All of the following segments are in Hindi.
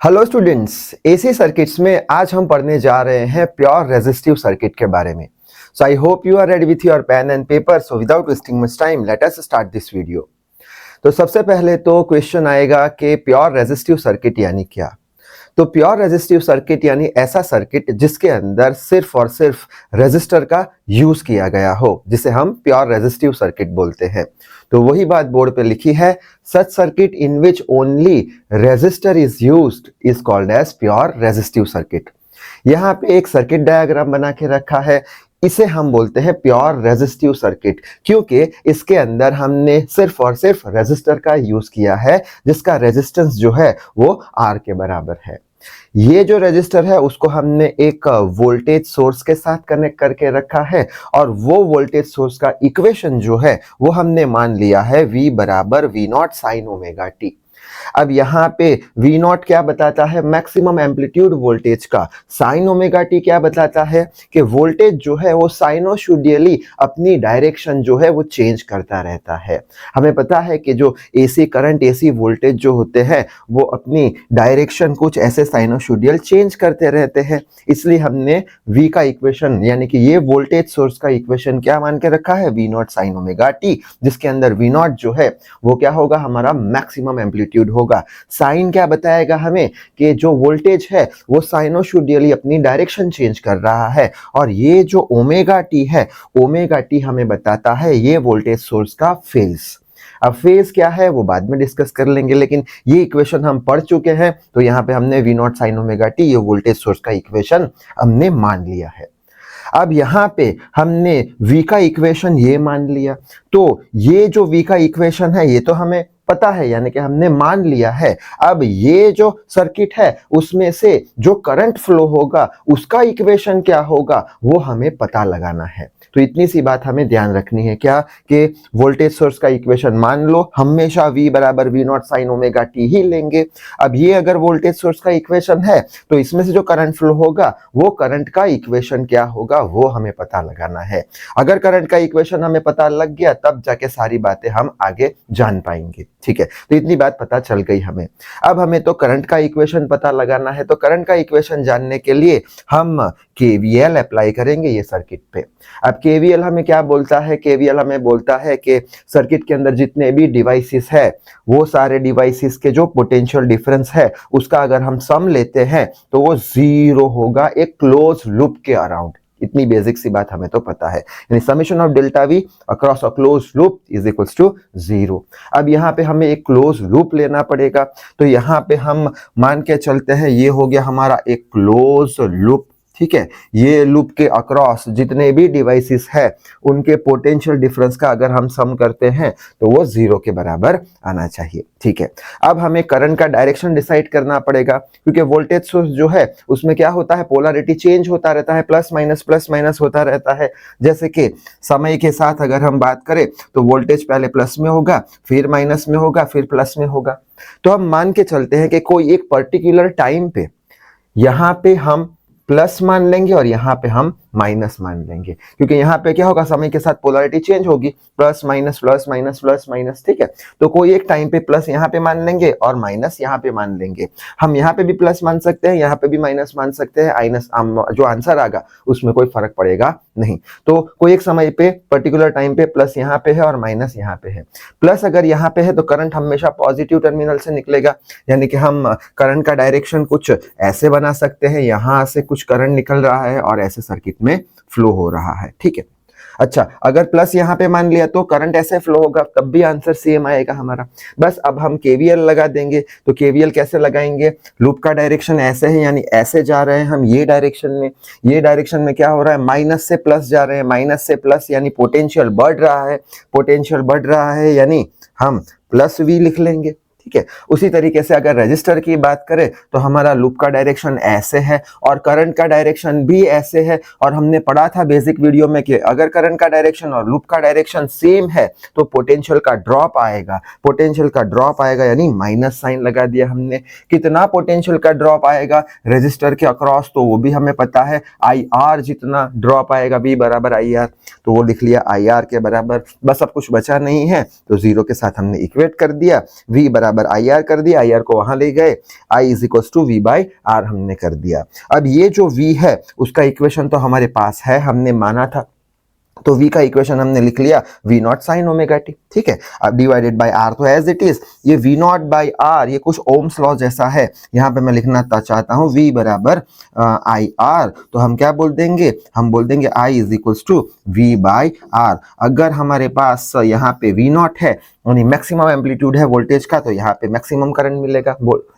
हेलो स्टूडेंट्स, एसी सर्किट्स में आज हम पढ़ने जा रहे हैं प्योर रेजिस्टिव सर्किट के बारे में। So I hope you are ready with your pen and paper. So without wasting much time let us start this video. तो सबसे पहले तो क्वेश्चन आएगा कि प्योर रेजिस्टिव सर्किट यानी क्या। तो प्योर रेजिस्टिव सर्किट यानी ऐसा सर्किट जिसके अंदर सिर्फ और सिर्फ रेजिस्टर का यूज किया गया हो, जिसे हम प्योर रेजिस्टिव सर्किट बोलते हैं। तो वही बात बोर्ड पे लिखी है, such circuit in which only resistor is used is called as pure resistive circuit. यहाँ पे एक सर्किट डायग्राम बना के रखा है, इसे हम बोलते हैं प्योर रेजिस्टिव सर्किट, क्योंकि इसके अंदर हमने सिर्फ और सिर्फ रेजिस्टर का यूज किया है, जिसका रेजिस्टेंस जो है वो आर के बराबर है। ये जो रेजिस्टर है उसको हमने एक वोल्टेज सोर्स के साथ कनेक्ट करके रखा है, और वो वोल्टेज सोर्स का इक्वेशन जो है वो हमने मान लिया है V बराबर V naught sine omega T. अब यहाँ पे V नॉट क्या बताता है, मैक्सिमम एम्पलीट्यूड वोल्टेज का। साइन ओमेगा टी क्या बताता है कि वोल्टेज जो है वो साइनोसॉइडली अपनी डायरेक्शन जो है वो चेंज करता रहता है। हमें पता है कि जो एसी करंट, एसी वोल्टेज जो होते हैं वो अपनी डायरेक्शन कुछ ऐसे साइनोसॉइडल चेंज करते रहते हैं, इसलिए हमने V का इक्वेशन यानी कि ये वोल्टेज सोर्स का इक्वेशन क्या मान के रखा है, V naught sine omega T, जिसके अंदर V नॉट जो है वो क्या होगा, हमारा मैक्सिमम एम्पलीट्यूड होगा। साइन क्या बताएगा हमें कि जो वोल्टेज है वो साइनोसॉइडली अपनी डायरेक्शन चेंज कर रहा है, और ये जो ओमेगा टी है, ओमेगा टी हमें बताता है ये वोल्टेज सोर्स का फेज। अब फेज क्या है वो बाद में डिस्कस कर लेंगे, लेकिन ये इक्वेशन हम पढ़ चुके हैं, तो यहाँ पे हमने V naught sine omega T ये वोल्टेज सोर्स का इक्वेशन हमने मान लिया है। अब यहाँ पे हमने V का इक्वेशन ये मान लिया, तो ये जो V का इक्वेशन है ये तो हमें पता है, यानी कि हमने मान लिया है। अब ये जो सर्किट है उसमें से जो करंट फ्लो होगा उसका इक्वेशन क्या होगा वो हमें पता लगाना है। तो इतनी सी बात हमें ध्यान रखनी है क्या, कि वोल्टेज सोर्स का इक्वेशन मान लो, हमेशा V बराबर V naught sine omega t ही लेंगे। अब ये अगर वोल्टेज सोर्स का इक्वेशन है तो इसमें से जो करंट फ्लो होगा वो करंट का इक्वेशन क्या होगा वो हमें पता लगाना है। अगर करंट का इक्वेशन हमें पता लग गया तब जाके सारी बातें हम आगे जान पाएंगे। ठीक है, तो इतनी बात पता चल गई हमें। अब हमें तो करंट का इक्वेशन पता लगाना है, तो करंट का इक्वेशन जानने के लिए हम केवीएल अप्लाई करेंगे ये सर्किट पे। अब केवीएल हमें क्या बोलता है, केवीएल हमें बोलता है कि सर्किट के अंदर जितने भी डिवाइसेस है वो सारे डिवाइसेस के जो पोटेंशियल डिफरेंस है उसका अगर हम सम लेते हैं तो वो जीरो होगा एक क्लोज लूप के अराउंड। इतनी बेसिक सी बात हमें तो पता है, यानी summation of delta V across a close loop is equals to zero. अब यहाँ पे हमें एक क्लोज लूप लेना पड़ेगा, तो यहाँ पे हम मान के चलते हैं ये हो गया हमारा एक क्लोज लूप। ठीक है, ये लूप के अक्रॉस जितने भी डिवाइसेस है उनके पोटेंशियल डिफरेंस का अगर हम सम करते हैं तो वो जीरो के बराबर आना चाहिए। ठीक है, अब हमें करंट का डायरेक्शन डिसाइड करना पड़ेगा, क्योंकि वोल्टेज सोर्स जो है उसमें क्या होता है, पोलैरिटी चेंज होता रहता है, प्लस माइनस होता रहता है। जैसे कि समय के साथ अगर हम बात करें तो वोल्टेज पहले प्लस में होगा, फिर माइनस में होगा, फिर प्लस में होगा। तो हम मान के चलते हैं कि कोई एक पर्टिकुलर टाइम पे यहाँ पे हम प्लस मान लेंगे और यहाँ पे हम माइनस मान लेंगे, क्योंकि यहाँ पे क्या होगा, समय के साथ पोलैरिटी चेंज होगी, plus minus plus minus plus minus. ठीक है, तो कोई एक टाइम पे प्लस यहाँ पे मान लेंगे और माइनस यहाँ पे मान लेंगे। हम यहाँ पे भी प्लस मान सकते हैं, यहाँ पे भी माइनस मान सकते हैं, माइनस जो आंसर आएगा उसमें कोई फर्क पड़ेगा नहीं। तो कोई एक समय पे पर्टिकुलर टाइम पे प्लस यहाँ पे है और माइनस यहाँ पे है। प्लस अगर यहाँ पे है तो करंट हमेशा पॉजिटिव टर्मिनल से निकलेगा, यानी कि हम करंट का डायरेक्शन कुछ ऐसे बना सकते हैं, यहाँ से कुछ करंट निकल रहा है और ऐसे सर्किट में फ्लो हो रहा है। ठीक है, अच्छा, अगर प्लस यहाँ पे मान लिया तो करंट ऐसे फ्लो होगा, तब भी आंसर सेम आएगा हमारा। बस अब हम केवीएल लगा देंगे। तो केवीएल कैसे लगाएंगे, लूप का डायरेक्शन ऐसे है, यानी ऐसे जा रहे हैं हम ये डायरेक्शन में। ये डायरेक्शन में क्या हो रहा है, माइनस से प्लस जा रहे हैं, माइनस से प्लस यानी पोटेंशियल बढ़ रहा है, पोटेंशियल बढ़ रहा है यानी हम प्लस V लिख लेंगे। ठीक है, उसी तरीके से अगर रजिस्टर की बात करें तो हमारा लूप का डायरेक्शन ऐसे है और करंट का डायरेक्शन भी ऐसे है, और हमने पढ़ा था बेसिक वीडियो में कि अगर करंट का डायरेक्शन और लूप का डायरेक्शन सेम है तो पोटेंशियल का ड्रॉप आएगा। पोटेंशियल का ड्रॉप आएगा यानी माइनस साइन लगा दिया हमने। कितना पोटेंशियल का ड्रॉप आएगा रजिस्टर के अक्रॉस, तो वो भी हमें पता है, IR जितना ड्रॉप आएगा V बराबर IR, तो वो लिख लिया IR के बराबर। बस अब कुछ बचा नहीं है, तो जीरो के साथ हमने इक्वेट कर दिया, V बराबर बराबर आई आर कर दिया, आई आर को वहां ले गए, I is equal to V by R हमने कर दिया। अब ये जो वी है उसका इक्वेशन तो हमारे पास है, हमने माना था, तो v का इक्वेशन हमने लिख लिया v naught sine omega T, ठीक है। अब डिवाइडेड बाय r तो एज इट इज, ये v नॉट बाय r ये कुछ ओम्स लॉ जैसा है, यहाँ पे मैं लिखना चाहता हूँ v बराबर आई आर, तो हम क्या बोल देंगे, हम बोल देंगे i is equals to v by r। अगर हमारे पास यहाँ पे v नॉट है यानी मैक्सिमम एम्पलीट्यूड है वोल्टेज का, तो यहाँ पे मैक्सिमम करंट मिलेगा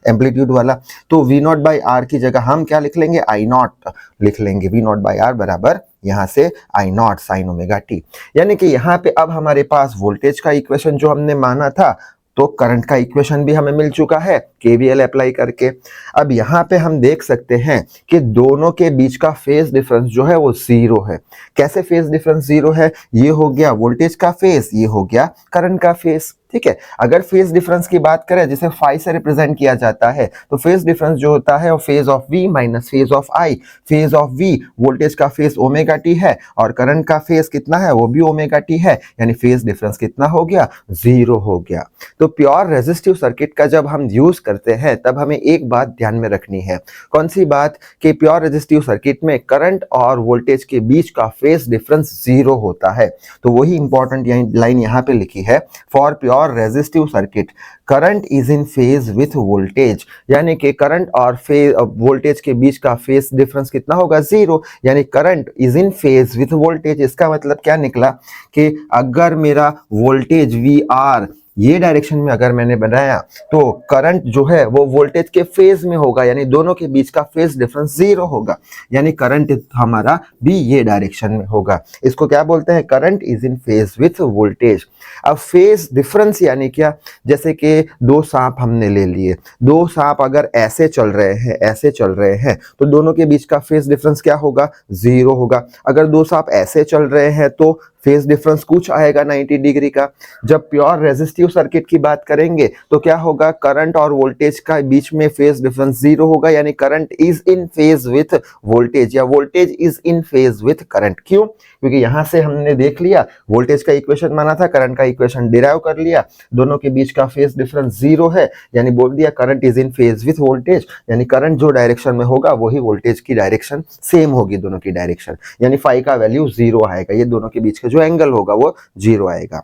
एम्पलीट्यूड वाला, तो v नॉट बाय r की जगह हम क्या लिख लेंगे, i नॉट लिख लेंगे, v नॉट बाय r बराबर यहाँ से आई नॉट साइन ओमेगा टी। यानी कि यहाँ पे अब हमारे पास वोल्टेज का इक्वेशन जो हमने माना था, तो करंट का इक्वेशन भी हमें मिल चुका है केवीएल अप्लाई करके। अब यहाँ पे हम देख सकते हैं कि दोनों के बीच का फेज डिफरेंस जो है वो जीरो है। कैसे फेज डिफरेंस जीरो है, ये हो गया वोल्टेज का फेज, ये हो गया करंट का फेज, ठीक है। अगर फेज डिफरेंस की बात करें जिसे फाई से रिप्रेजेंट किया जाता है, तो फेज डिफरेंस जो होता है वो phase of V minus phase of I. Phase of V voltage का फेज ओमेगा टी है और करंट का फेज कितना है, वो भी ओमेगा टी है, यानी फेज डिफरेंस कितना हो गया, जीरो हो गया। तो प्योर रेजिस्टिव सर्किट का जब हम यूज करते हैं तब हमें एक बात ध्यान में रखनी है। कौन सी बात, कि प्योर रेजिस्टिव सर्किट में करंट और वोल्टेज के बीच का फेज डिफरेंस जीरो होता है। तो वही इंपॉर्टेंट लाइन यहाँ पे लिखी है, for pure resistive circuit current is in phase with voltage, यानी कि करंट और वोल्टेज के बीच का फेज डिफरेंस कितना होगा, जीरो, यानी current is in phase with voltage. इसका मतलब क्या निकला कि अगर मेरा वोल्टेज वी आर ये डायरेक्शन में अगर मैंने बनाया, तो करंट जो है वो वोल्टेज के फेज में होगा, यानी दोनों के बीच का फेज डिफरेंस जीरो होगा, यानी करंट हमारा भी ये डायरेक्शन में होगा। इसको क्या बोलते हैं, current is in phase with voltage. अब फेज डिफरेंस यानी क्या, जैसे कि दो सांप हमने ले लिए, दो सांप अगर ऐसे चल रहे हैं, ऐसे चल रहे हैं, तो दोनों के बीच का फेज डिफरेंस क्या होगा, जीरो होगा। अगर दो सांप ऐसे चल रहे हैं तो फेज डिफरेंस कुछ आएगा 90 डिग्री का। जब प्योर रेजिस्टिव सर्किट की बात करेंगे तो क्या होगा, करंट और वोल्टेज का बीच में फेज डिफरेंस जीरो होगा, यानी current is in phase with voltage या voltage is in phase with current. क्यों, क्योंकि यहां से हमने देख लिया वोल्टेज का इक्वेशन माना था, करंट का इक्वेशन डिराइव कर लिया, दोनों के बीच का फेज डिफरेंस जीरो है, यानी बोल दिया current is in phase with voltage, यानी करंट जो डायरेक्शन में होगा वही वोल्टेज की डायरेक्शन सेम होगी, दोनों की डायरेक्शन, यानी फाई का वैल्यू जीरो आएगा, ये दोनों के बीच का जो एंगल होगा वो जीरो आएगा।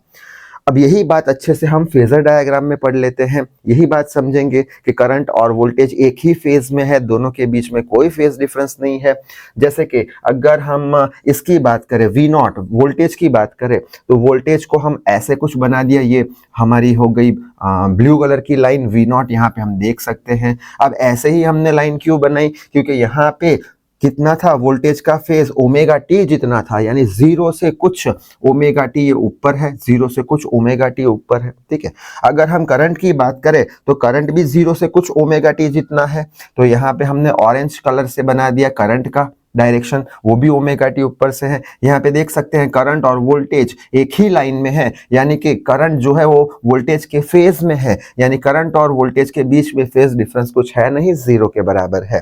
अब यही बात अच्छे से हम फेजर डायग्राम में पढ़ लेते हैं, यही बात समझेंगे कि करंट और वोल्टेज एक ही फेज में है, दोनों के बीच में कोई फेज डिफरेंस नहीं है। जैसे कि अगर हम इसकी बात करें, वी नॉट वोल्टेज की बात करें, तो वोल्टेज को हम ऐसे कुछ बना दिया, ये हमारी हो गई ब्लू कलर की लाइन वी नॉट, यहाँ पे हम देख सकते हैं। अब ऐसे ही हमने लाइन क्यों बनाई, क्योंकि यहाँ पे कितना था, वोल्टेज का फेज ओमेगा टी जितना था, यानी जीरो से कुछ ओमेगा टी ये ऊपर है, जीरो से कुछ ओमेगा टी ऊपर है, ठीक है। अगर हम करंट की बात करें तो करंट भी जीरो से कुछ ओमेगा टी जितना है, तो यहाँ पे हमने ऑरेंज कलर से बना दिया करंट का डायरेक्शन, वो भी ओमेगा टी ऊपर से है। यहाँ पे देख सकते हैं करंट और वोल्टेज एक ही लाइन में है, यानी कि करंट जो है वो वोल्टेज के फेज में है, यानी करंट और वोल्टेज के बीच में फेज डिफरेंस कुछ है नहीं, जीरो के बराबर है।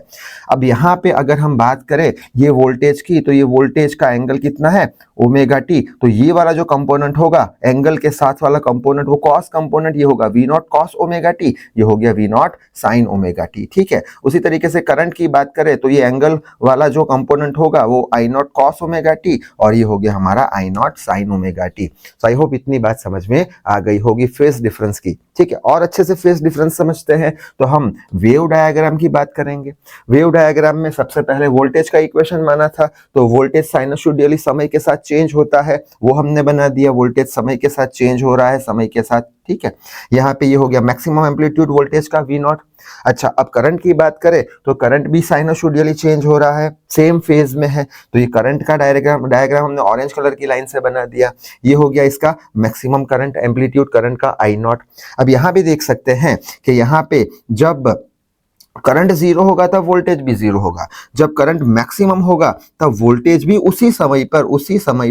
अब यहाँ पे अगर हम बात करें ये वोल्टेज की, तो ये वोल्टेज का एंगल कितना है, ओमेगा टी, तो ये वाला जो कंपोनेंट होगा एंगल के साथ वाला कंपोनेंट वो कॉस कंपोनेंट, ये होगा V naught cos omega T, ये हो गया V naught sine omega T, ठीक है। उसी तरीके से करंट की बात करें तो ये एंगल वाला जो कंपोनेंट होगा वो I naught cos omega t, और ये हो गया हमारा I naught sine omega t. So I hope इतनी बात समझ में आ गई होगी फेज डिफरेंस की, ठीक है। और अच्छे से फेज डिफरेंस समझते हैं तो हम वेव डायग्राम की बात करेंगे। वेव डायग्राम में सबसे पहले वोल्टेज का इक्वेशन माना था, तो वोल्टेज साइनसोइडली समय के साथ चेंज होता है, वो हमने बना दिया, वोल्टेज समय के साथ चेंज हो रहा है, समय के साथ, ठीक है। यहाँ पे ये हो गया मैक्सिमम एम्पलीट्यूड वोल्टेज का वी नॉट। अच्छा, अब करंट की बात करें तो करंट भी साइनसोइडली चेंज हो रहा है, सेम फेज में है, तो ये करंट का डायग्राम हमने ऑरेंज कलर की लाइन से बना दिया, ये हो गया इसका मैक्सिमम करंट एम्पलीट्यूड करंट का आई नॉट। अब यहाँ भी देख सकते हैं कि यहाँ पे जब करंट जीरो होगा तब वोल्टेज भी जीरो होगा, जब करंट मैक्सिमम होगा तब वोल्टेज भी उसी समय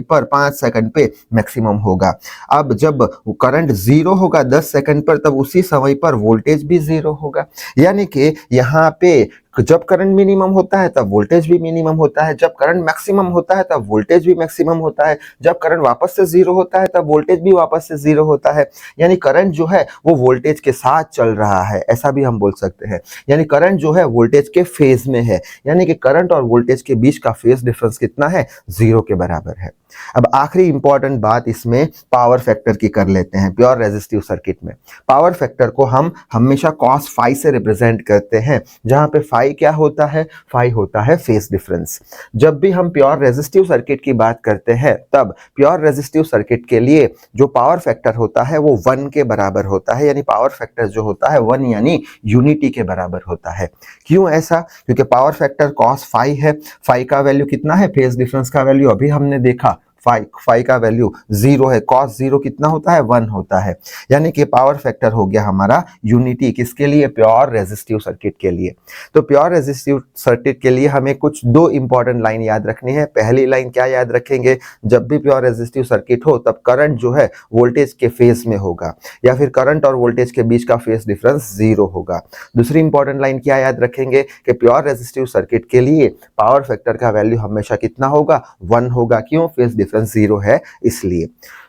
पर 5 सेकंड पे मैक्सिमम होगा। अब जब करंट जीरो होगा 10 सेकंड पर, तब उसी समय पर वोल्टेज भी जीरो होगा, यानी कि यहाँ पे जब करंट मिनिमम होता है तब वोल्टेज भी मिनिमम होता है, जब करंट मैक्सिमम होता है तब वोल्टेज भी मैक्सिमम होता है, जब करंट वापस से जीरो होता है तब वोल्टेज भी वापस से जीरो होता है। यानी करंट जो है वो वोल्टेज के साथ चल रहा है, ऐसा भी हम बोल सकते हैं। यानी करंट जो है वोल्टेज के फेज में है, यानी कि करंट और वोल्टेज के बीच का फेज डिफरेंस कितना है, जीरो के बराबर है। अब आखिरी इंपॉर्टेंट बात इसमें पावर फैक्टर की कर लेते हैं। प्योर रेजिस्टिव सर्किट में पावर फैक्टर को हम हमेशा cos फाई से रिप्रेजेंट करते हैं, जहां पे फाई क्या होता है, फाई होता है फेज डिफरेंस। जब भी हम प्योर रेजिस्टिव सर्किट की बात करते हैं तब प्योर रेजिस्टिव सर्किट के लिए जो पावर फैक्टर होता है वो 1 के बराबर होता है, यानी पावर फैक्टर जो होता है 1 यानी यूनिटी के बराबर होता है। क्यों ऐसा? क्योंकि पावर फैक्टर cos फाई है, फाई का वैल्यू कितना है, फेज डिफरेंस का वैल्यू अभी हमने देखा, फाई का वैल्यू जीरो है, cos जीरो कितना होता है, 1 होता है। यानी कि पावर फैक्टर हो गया हमारा यूनिटी, किसके लिए, प्योर रेजिस्टिव सर्किट के लिए। तो प्योर रेजिस्टिव सर्किट के लिए हमें कुछ दो इंपॉर्टेंट लाइन याद रखनी है। पहली लाइन क्या याद रखेंगे, जब भी प्योर रेजिस्टिव सर्किट हो तब करंट जो है वोल्टेज के फेज में होगा, या फिर करंट और वोल्टेज के बीच का फेज डिफरेंस जीरो होगा। दूसरी इंपॉर्टेंट लाइन क्या याद रखेंगे कि प्योर रेजिस्टिव सर्किट के लिए पावर फैक्टर का वैल्यू हमेशा कितना होगा, 1 होगा। क्यों? फेज डिफरेंस जीरो है इसलिए।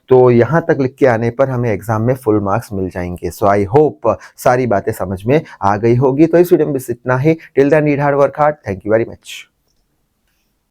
तो यहां तक लिख के आने पर हमें एग्जाम में फुल मार्क्स मिल जाएंगे। सो आई होप सारी बातें समझ में आ गई होगी। तो इस वीडियो में बस इतना ही। Till then need hard work hard. Thank you very much.